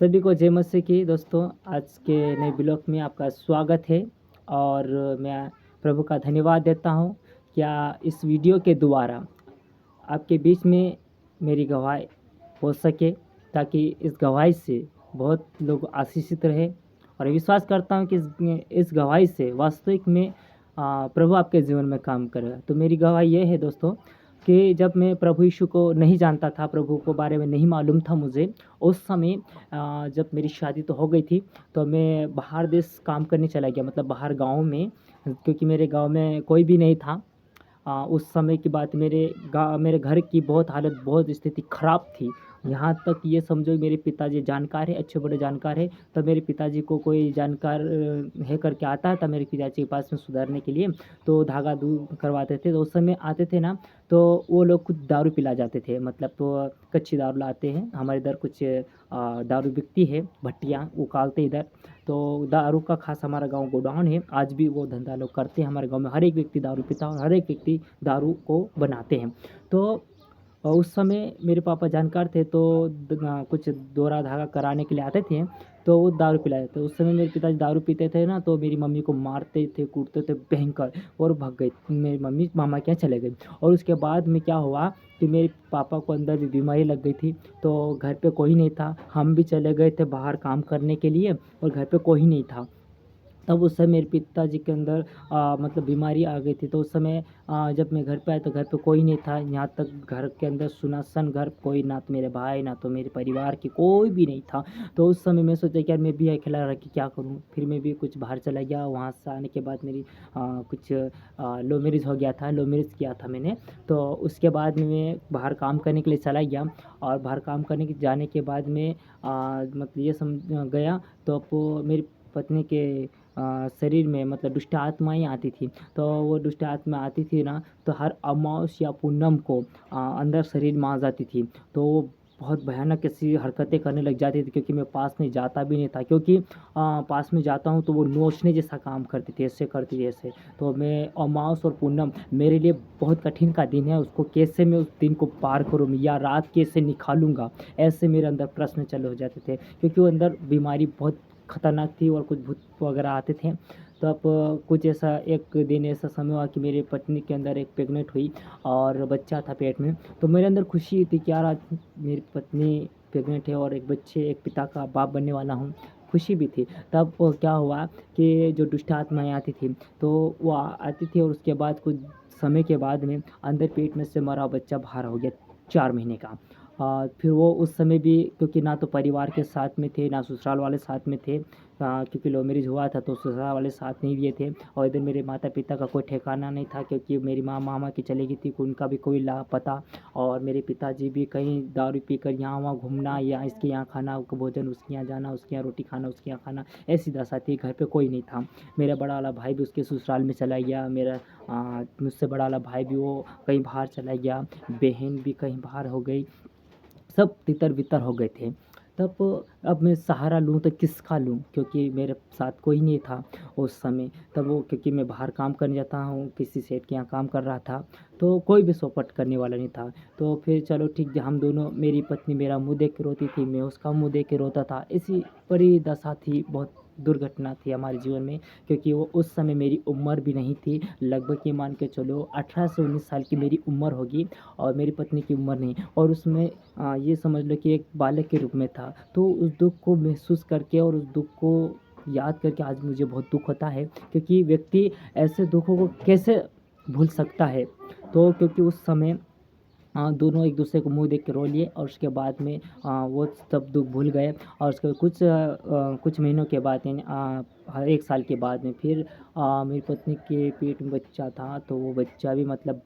सभी को जय मसीह की दोस्तों। आज के नए ब्लॉग में आपका स्वागत है और मैं प्रभु का धन्यवाद देता हूँ। क्या इस वीडियो के द्वारा आपके बीच में मेरी गवाही हो सके, ताकि इस गवाही से बहुत लोग आशीषित रहे। और विश्वास करता हूँ कि इस गवाही से वास्तविक में प्रभु आपके जीवन में काम करेगा। तो मेरी गवाही ये है दोस्तों कि जब मैं प्रभु यीशु को नहीं जानता था, प्रभु को बारे में नहीं मालूम था मुझे, उस समय जब मेरी शादी तो हो गई थी, तो मैं बाहर देश काम करने चला गया, मतलब बाहर गाँव में, क्योंकि मेरे गाँव में कोई भी नहीं था। उस समय की बात, मेरे घर की बहुत हालत, बहुत स्थिति ख़राब थी। यहाँ तक ये समझो मेरे पिताजी जानकार हैं, अच्छे बड़े जानकार हैं। तब मेरे पिताजी को कोई जानकार है करके आता था मेरे पिताजी के पास में सुधारने के लिए, तो धागा दूर करवाते थे। तो उस समय आते थे ना, तो वो लोग कुछ दारू पिला जाते थे, मतलब तो कच्ची दारू लाते हैं। हमारे इधर कुछ दारू बिकती है, भट्टियाँ उकालते इधर। तो दारू का ख़ास हमारा गाँव गोडाउन है, आज भी वो धंधा लोग करते हैं। हमारे गाँव में हर एक व्यक्ति दारू पीता है और हर एक व्यक्ति दारू को बनाते हैं। तो उस समय मेरे पापा जानकार थे, तो कुछ दोरा धागा कराने के लिए आते थे, तो वो दारू पिलाते थे। उस समय मेरे पिताजी दारू पीते थे ना, तो मेरी मम्मी को मारते थे, कूटते थे भयंकर, और भाग गई। मेरी मम्मी मामा के यहाँ चले गई। और उसके बाद में क्या हुआ कि मेरे पापा को अंदर भी बीमारी लग गई थी, तो घर पे कोई नहीं था। हम भी चले गए थे बाहर काम करने के लिए और घर पे कोई नहीं था। तब उस समय मेरे पिताजी के अंदर मतलब बीमारी आ गई थी। तो उस समय जब मैं घर पे आया तो घर पे कोई नहीं था। यहाँ तक घर के अंदर सुनसान घर, कोई ना तो मेरे भाई ना तो मेरे परिवार के कोई भी नहीं था। तो उस समय मैं सोचा कि यार मैं भी अकेला रह के क्या करूँ। फिर मैं भी कुछ बाहर चला गया। वहाँ से आने के बाद मेरी कुछ लव मैरिज हो गया था, लव मैरिज किया था मैंने। तो उसके बाद में मैं बाहर काम करने के लिए चला गया, और बाहर काम करने के जाने के बाद में मतलब ये समझ गया, तो अब मेरी पत्नी के शरीर में मतलब दुष्ट आत्माएँ आती थी। तो वो दुष्ट आत्मा आती थी ना, तो हर अमावस या पूनम को अंदर शरीर में आ जाती थी। तो वो बहुत भयानक ऐसी हरकतें करने लग जाती थी, क्योंकि मैं पास में जाता भी नहीं था, क्योंकि पास में जाता हूँ तो वो नोचने जैसा काम करती थी, ऐसे करती थी ऐसे। तो मैं अमावस और पूनम मेरे लिए बहुत कठिन का दिन है, उसको कैसे मैं उस दिन को पार करूँ या रात कैसे निकालूँगा, ऐसे मेरे अंदर प्रश्न चालू हो जाते थे। क्योंकि वो अंदर बीमारी बहुत खतरनाक थी और कुछ भूत वगैरह आते थे। तो अब कुछ ऐसा एक दिन ऐसा समय हुआ कि मेरी पत्नी के अंदर एक प्रेग्नेंट हुई और बच्चा था पेट में। तो मेरे अंदर खुशी थी कि यार आज मेरी पत्नी प्रेग्नेंट है और एक बच्चे, एक पिता का बाप बनने वाला हूँ। खुशी भी थी। तब क्या हुआ कि जो दुष्ट आत्माएँ आती थी, तो वो आती थी, और उसके बाद कुछ समय के बाद में अंदर पेट में से मरा बच्चा बाहर हो गया, 4 महीने का। फिर वो उस समय भी, क्योंकि ना तो परिवार के साथ में थे, ना ससुराल वाले साथ में थे, क्योंकि लव मैरिज हुआ था तो ससुराल वाले साथ नहीं दिए थे। और इधर मेरे माता-पिता का कोई ठिकाना नहीं था, क्योंकि मेरी माँ मामा की चली गई थी, उनका भी कोई लापता। और मेरे पिताजी भी कहीं दारू पीकर यहाँ-वहाँ घूमना, या इसके यहाँ खाना भोजन, उसके यहाँ जाना, उसके यहाँ रोटी खाना, उसके यहाँ खाना, ऐसी दशा थी। घर पे कोई नहीं था। मेरा बड़ा वाला भाई भी उसके ससुराल में चला गया। मेरा मुझसे बड़ा वाला भाई भी वो कहीं बाहर चला गया। बहन भी कहीं बाहर हो गई। सब तितर-बितर हो गए थे। तब अब मैं सहारा लूँ तो किसका लूँ? क्योंकि मेरे साथ कोई नहीं था उस समय। तब वो, क्योंकि मैं बाहर काम करने जाता हूँ, किसी सेठ के यहाँ काम कर रहा था, तो कोई भी सपोर्ट करने वाला नहीं था। तो फिर चलो ठीक है, हम दोनों, मेरी पत्नी मेरा मुँह देख के रोती थी, मैं उसका मुँह देख के रोता था। ऐसी बड़ी दशा थी, बहुत दुर्घटना थी हमारे जीवन में, क्योंकि वो उस समय मेरी उम्र भी नहीं थी। लगभग ये मान के चलो 18 से 19 साल की मेरी उम्र होगी, और मेरी पत्नी की उम्र नहीं। और उसमें ये समझ लो कि एक बालक के रूप में था। तो उस दुःख को महसूस करके और उस दुःख को याद करके आज मुझे बहुत दुःख होता है, क्योंकि व्यक्ति ऐसे दुःखों को कैसे भूल सकता है। तो क्योंकि उस समय दोनों एक दूसरे को मुँह देख के रो लिए, और उसके बाद में वो सब दुःख भूल गए। और उसके कुछ महीनों के बाद, यानी 1 साल के बाद में फिर मेरी पत्नी के पेट में बच्चा था, तो वो बच्चा भी मतलब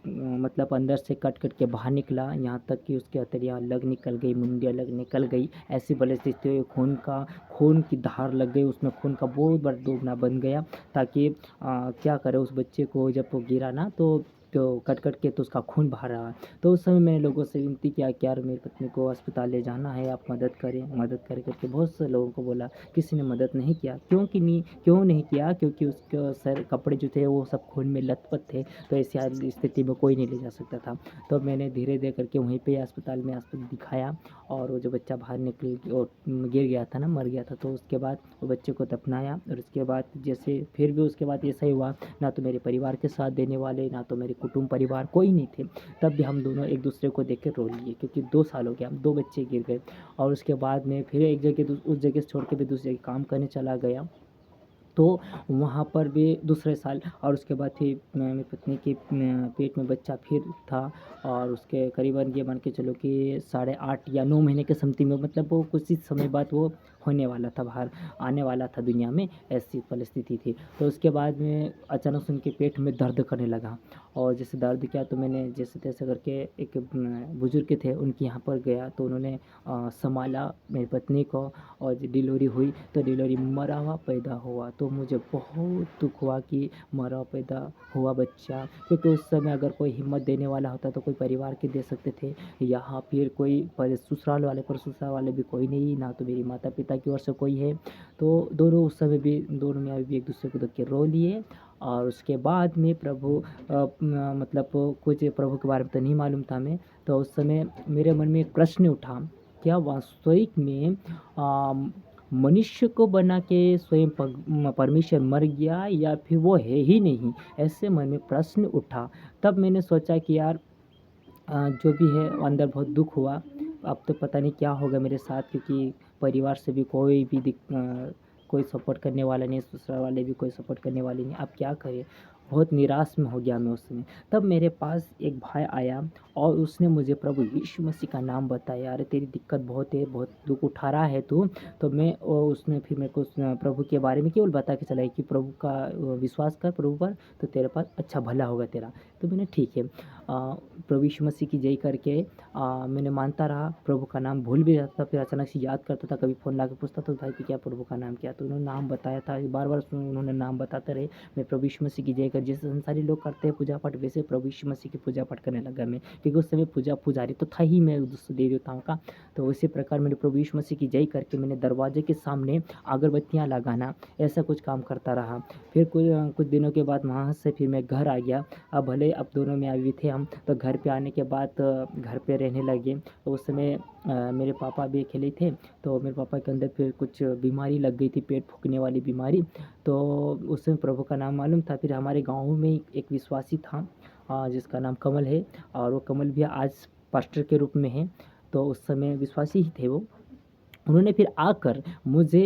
मतलब अंदर से कट-कट के बाहर निकला, यहाँ तक कि उसकी हथेलियाँ अलग निकल गई, मुंडी अलग निकल गई। ऐसी परिस्थिति हुई, खून की धार लग गई, उसमें खून का बहुत बड़ा डूबना बन गया। ताकि क्या करें, उस बच्चे को जब वो गिरा ना, तो तो कट कट के तो उसका खून बहा रहा है। तो उस समय मैंने लोगों से विनती किया कि यार मेरी पत्नी को अस्पताल ले जाना है, आप मदद करें। मदद कर करके बहुत से लोगों को बोला, किसी ने मदद नहीं किया। क्यों नहीं किया? क्योंकि उसके सर कपड़े जो थे वो सब खून में लथपथ थे, तो ऐसी स्थिति में कोई नहीं ले जा सकता था। तो मैंने धीरे धीरे करके वहीं पे अस्पताल में दिखाया, और वो जो बच्चा बाहर निकल और गिर गया था ना, मर गया था, तो उसके बाद वो बच्चे को दफनाया। और उसके बाद जैसे फिर भी उसके बाद ऐसा ही हुआ, ना तो मेरे परिवार के साथ देने वाले, ना तो मेरे कुटुंब परिवार, कोई नहीं थे। तब भी हम दोनों एक दूसरे को देख के रो लिए, क्योंकि 2 साल हो गया, 2 बच्चे गिर गए। और उसके बाद में फिर एक जगह उस जगह से छोड़ के भी दूसरी जगह काम करने चला गया। तो वहाँ पर भी दूसरे साल, और उसके बाद फिर मेरी पत्नी के पेट में बच्चा फिर था, और उसके करीबन ये मान के चलो कि 8.5 या 9 महीने के समथिंग में, मतलब वो कुछ ही समय बाद वो होने वाला था, बाहर आने वाला था दुनिया में, ऐसी परिस्थिति थी। तो उसके बाद में अचानक से उनके पेट में दर्द करने लगा, और जैसे दर्द किया तो मैंने जैसे तैसे करके एक बुजुर्ग थे उनके यहाँ पर गया, तो उन्होंने संभाला मेरी पत्नी को, और जब डिलीवरी हुई तो डिलीवरी मरा हुआ पैदा हुआ। तो मुझे बहुत दुख हुआ कि मरा हुआ पैदा हुआ बच्चा, क्योंकि उस समय अगर कोई हिम्मत देने वाला होता तो कोई परिवार के दे सकते थे, यहाँ फिर कोई ससुराल वाले, पर ससुराल वाले भी कोई नहीं, ना तो मेरी माता पिता की ओर से कोई है। तो दोनों उस समय भी, दोनों में भी एक दूसरे को देख के रो लिए। और उसके बाद में प्रभु मतलब कुछ प्रभु के बारे में तो नहीं मालूम था मैं, तो उस समय मेरे मन में एक प्रश्न उठा, क्या वास्तविक में मनुष्य को बना के स्वयं परमेश्वर मर गया, या फिर वो है ही नहीं? ऐसे मन में प्रश्न उठा। तब मैंने सोचा कि यार जो भी है, अंदर बहुत दुख हुआ। अब तो पता नहीं क्या होगा मेरे साथ, क्योंकि परिवार से भी कोई सपोर्ट करने वाला नहीं, ससुराल वाले भी कोई सपोर्ट करने वाले नहीं। अब क्या करें? बहुत निराश में हो गया मैं उस समय। तब मेरे पास एक भाई आया, और उसने मुझे प्रभु यीशु मसीह का नाम बताया। अरे तेरी दिक्कत बहुत है, बहुत दुख उठा रहा है तू। तो उसने फिर मेरे को प्रभु के बारे में केवल बता के चला कि प्रभु का विश्वास कर प्रभु पर, तो तेरे पास अच्छा भला होगा तेरा। तो मैंने ठीक है, प्रभु यीशु मसीह की जय करके मैंने मानता रहा। प्रभु का नाम भूल भी जाता था, फिर अचानक से याद करता था, कभी फ़ोन ला के पूछता था, भाई कि क्या प्रभु का नाम क्या? तो उन्होंने नाम बताया था, बार बार उन्होंने नाम बताते रहे। मैं प्रभु यीशु मसीह की जय कर, जैसे संसारी लोग करते हैं पूजा पाठ, वैसे प्रभु यीशु मसीह की पूजा पाठ करने लगा मैं, क्योंकि उस समय पुजारी तो था ही मैं उस देवी देवताओं का। तो उसी प्रकार मैंने प्रभु यीशु मसीह की जय करके मैंने दरवाजे के सामने अगरबत्तियाँ लगाना, ऐसा कुछ काम करता रहा। फिर कुछ दिनों के बाद वहाँ से फिर मैं घर आ गया। अब भले अब दोनों में अभी थे हम, तो घर पे आने के बाद घर पे रहने लगे। तो उस समय मेरे पापा भी अकेले थे, तो मेरे पापा के अंदर फिर कुछ बीमारी लग गई थी, पेट फूकने वाली बीमारी। तो उस समय प्रभु का नाम मालूम था। फिर हमारे गाँव में एक विश्वासी था, जिसका नाम कमल है, और वो कमल भी आज पास्टर के रूप में है। तो उस समय विश्वासी ही थे वो। उन्होंने फिर आकर मुझे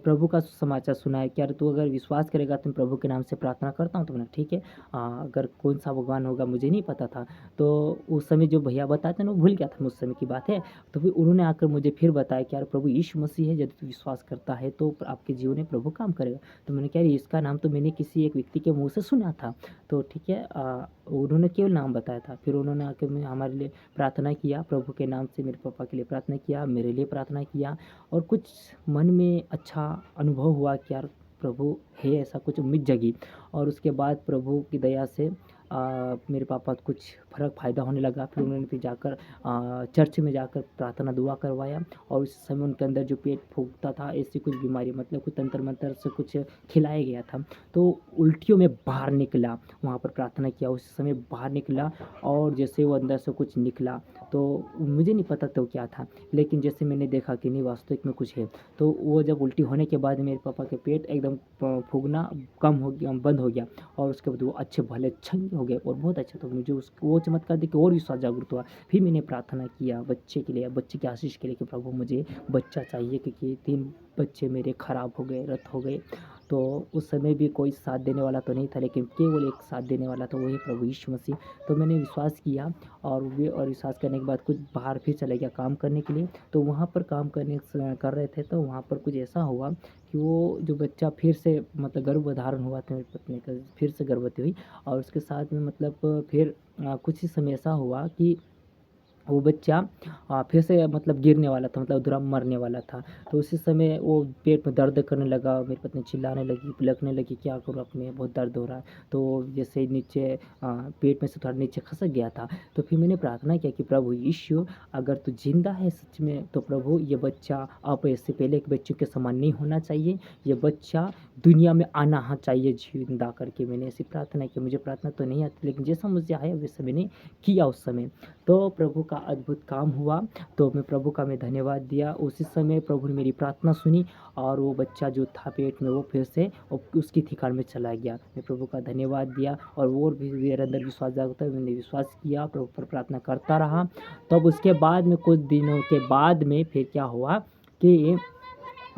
प्रभु का सुसमाचार सुनाया कि यार तू अगर विश्वास करेगा तो मैं प्रभु के नाम से प्रार्थना करता हूँ। तो मैंने ठीक है, अगर कौन सा भगवान होगा मुझे नहीं पता था। तो उस समय जो भैया बताते ना, वो भूल गया था मैं, उस समय की बात है। तो फिर उन्होंने आकर मुझे फिर बताया कि यार प्रभु यीशु मसीह है, यदि तू विश्वास करता है तो आपके जीवन में प्रभु काम करेगा। तो मैंने कहा इसका नाम तो मैंने किसी एक व्यक्ति के मुँह से सुना था। तो ठीक है, उन्होंने केवल नाम बताया था। फिर उन्होंने आकर हमारे लिए प्रार्थना किया, प्रभु के नाम से मेरे पापा के लिए प्रार्थना किया, मेरे लिए प्रार्थना किया। और कुछ मन में अच्छा अनुभव हुआ कि यार प्रभु है, ऐसा कुछ उम्मीद जगी। और उसके बाद प्रभु की दया से मेरे पापा को कुछ फ़र्क फ़ायदा होने लगा। फिर उन्होंने फिर जाकर चर्च में जाकर प्रार्थना दुआ करवाया, और उस समय उनके अंदर जो पेट फूकता था, ऐसी कुछ बीमारी, मतलब कुछ तंत्र मंत्र से कुछ खिलाया गया था, तो उल्टियों में बाहर निकला। वहाँ पर प्रार्थना किया, उस समय बाहर निकला, और जैसे वो अंदर से कुछ निकला, तो मुझे नहीं पता तो क्या था, लेकिन जैसे मैंने देखा कि नहीं वास्तविक में कुछ है। तो वो जब उल्टी होने के बाद मेरे पापा के पेट एकदम फूकना कम हो गया, बंद हो गया, और उसके बाद वो अच्छे भले चंगे हो गए, और बहुत अच्छा। तो मुझे वो चमत्कार देख के और विश्वास जागृत हुआ। फिर मैंने प्रार्थना किया बच्चे के लिए, बच्चे की आशीष के लिए कि प्रभु मुझे बच्चा चाहिए, क्योंकि 3 बच्चे मेरे खराब हो गए, रद्द हो गए। तो उस समय भी कोई साथ देने वाला तो नहीं था, लेकिन केवल एक साथ देने वाला था, वही प्रभु यीशु मसीह। तो मैंने विश्वास किया, और विश्वास करने के बाद कुछ बाहर फिर चले गया काम करने के लिए। तो वहाँ पर काम कर रहे थे, तो वहाँ पर कुछ ऐसा हुआ कि वो जो बच्चा फिर से मतलब गर्भधारण हुआ था, मेरी पत्नी का फिर से गर्भवती हुई। और उसके साथ में मतलब फिर कुछ ही समय ऐसा हुआ कि वो बच्चा फिर से मतलब गिरने वाला था, मतलब अधूरा मरने वाला था। तो उसी समय वो पेट में दर्द करने लगा, मेरी पत्नी चिल्लाने लगी, बिलखने लगी, क्या करूँ अब मैं, बहुत दर्द हो रहा है। तो जैसे ही नीचे पेट में से थोड़ा नीचे खसक गया था। तो फिर मैंने प्रार्थना किया कि प्रभु यीशु, अगर तू ज़िंदा है सच में, तो प्रभु ये बच्चा अब इससे पहले के बच्चों के समान नहीं होना चाहिए, ये बच्चा दुनिया में आना हाँ चाहिए ज़िंदा करके। मैंने ऐसी प्रार्थना की। मुझे प्रार्थना तो नहीं आती, लेकिन जैसा मुझे आया वैसा मैंने किया उस समय। तो प्रभु का अद्भुत काम हुआ। तो मैं प्रभु का मैं धन्यवाद दिया। उसी समय प्रभु ने मेरी प्रार्थना सुनी और वो बच्चा जो था पेट में, वो फिर से उसकी ठिकान में चला गया। मैं प्रभु का धन्यवाद दिया और वो भी मेरे अंदर विश्वास जागता है। मैंने विश्वास किया, प्रभु पर प्रार्थना करता रहा। तब उसके बाद में कुछ दिनों के बाद में फिर क्या हुआ कि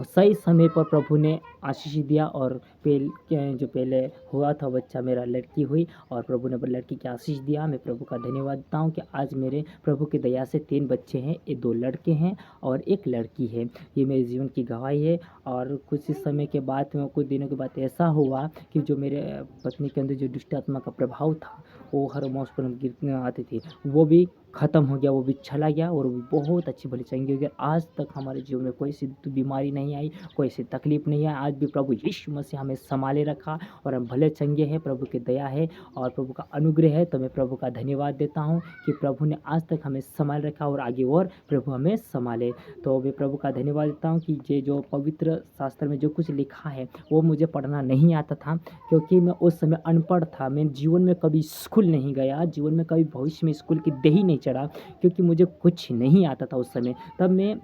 सही समय पर प्रभु ने आशीष दिया और जो पहले हुआ था बच्चा मेरा, लड़की हुई और प्रभु ने लड़की की आशीष दिया। मैं प्रभु का धन्यवाद देता हूँ कि आज मेरे प्रभु की दया से 3 बच्चे हैं, ये 2 लड़के हैं और 1 लड़की है। ये मेरे जीवन की गवाही है। और कुछ ही समय के बाद में, कुछ दिनों के बाद ऐसा हुआ कि जो मेरे पत्नी के अंदर जो दुष्ट आत्मा का प्रभाव था, वो हर मौसम पर गिरने आती थी, वो भी ख़त्म हो गया, वो भी चला गया और वो भी बहुत अच्छी भली चंगी हो गई। आज तक हमारे जीवन में कोई सी बीमारी नहीं आई, कोई सी तकलीफ़ नहीं आई। आज भी प्रभु यीशु मसीह हमें सँभाले रखा और हम भले चंगे हैं। प्रभु की दया है और प्रभु का अनुग्रह है। तो मैं प्रभु का धन्यवाद देता हूँ कि प्रभु ने आज तक हमें सँभाल रखा और आगे और प्रभु हमें सँभाले। तो मैं प्रभु का धन्यवाद देता हूँ कि ये जो पवित्र शास्त्र में जो कुछ लिखा है, वो मुझे पढ़ना नहीं आता था, क्योंकि मैं उस समय अनपढ़ था। मैं जीवन में कभी स्कूल नहीं गया, जीवन में कभी भविष्य में स्कूल की दही नहीं चढ़ा, क्योंकि मुझे कुछ नहीं आता था उस समय। तब मैं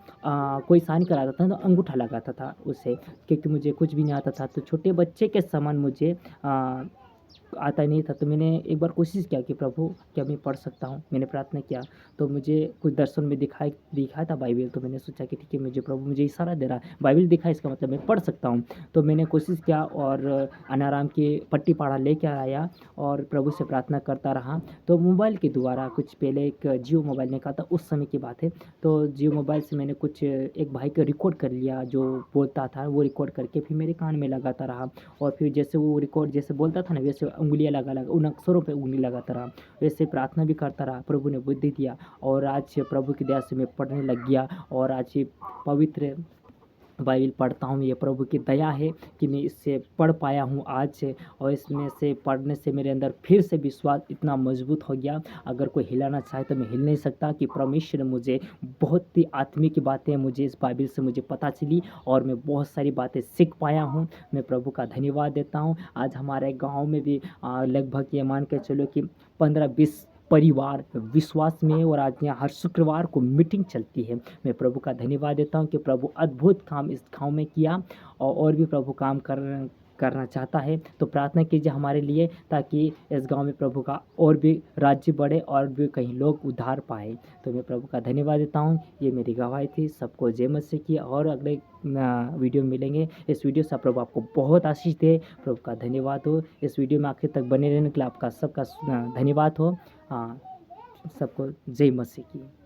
कोई साइन कराता था तो अंगूठा लगाता था उसे, क्योंकि मुझे कुछ भी नहीं आता था। तो छोटे बच्चे के समान मुझे आता नहीं था। तो मैंने एक बार कोशिश किया कि प्रभु, क्या मैं पढ़ सकता हूँ? मैंने प्रार्थना किया तो मुझे कुछ दर्शन में दिखाया था बाइबल। तो मैंने सोचा कि ठीक है, मुझे प्रभु मुझे इशारा दे रहा है, बाइबल दिखा, इसका मतलब मैं पढ़ सकता हूँ। तो मैंने कोशिश किया और अनाराम की पट्टी पाड़ा लेकर आया और प्रभु से प्रार्थना करता रहा। तो मोबाइल के द्वारा, कुछ पहले एक जियो मोबाइल निकाला था, उस समय की बात है। तो जियो मोबाइल से मैंने कुछ एक भाई को रिकॉर्ड कर लिया, जो बोलता था वो रिकॉर्ड करके फिर मेरे कान में लगाता रहा। और फिर जैसे वो रिकॉर्ड जैसे बोलता था ना, वैसे उंगलियां लगा लगा उन अक्षरों पे उंगली लगाता रहा, वैसे प्रार्थना भी करता रहा। प्रभु ने बुद्धि दिया और आज प्रभु की दया से मैं पढ़ने लग गया और आज ये पवित्र बाइबल पढ़ता हूँ। ये प्रभु की दया है कि मैं इससे पढ़ पाया हूँ आज से, और इसमें से पढ़ने से मेरे अंदर फिर से विश्वास इतना मजबूत हो गया। अगर कोई हिलाना चाहे तो मैं हिल नहीं सकता, कि परमेश्वर ने मुझे बहुत ही आत्मिक बातें मुझे इस बाइबल से मुझे पता चली और मैं बहुत सारी बातें सीख पाया हूँ। मैं प्रभु का धन्यवाद देता हूँ। आज हमारे गाँव में भी लगभग ये मान के चलो कि 15-20 परिवार विश्वास में है और आज यहाँ हर शुक्रवार को मीटिंग चलती है। मैं प्रभु का धन्यवाद देता हूँ कि प्रभु अद्भुत काम इस गाँव में किया और भी प्रभु काम करना चाहता है। तो प्रार्थना कीजिए हमारे लिए, ताकि इस गांव में प्रभु का और भी राज्य बढ़े और भी कहीं लोग उद्धार पाए। तो मैं प्रभु का धन्यवाद देता हूँ। ये मेरी गवाही थी। सबको जय मसीह की, और अगले वीडियो में मिलेंगे। इस वीडियो से प्रभु आपको बहुत आशीष दे। प्रभु का धन्यवाद हो। इस वीडियो में आखिर तक बने रहने के लिए आपका सबका धन्यवाद हो। सबको जय मसीह की।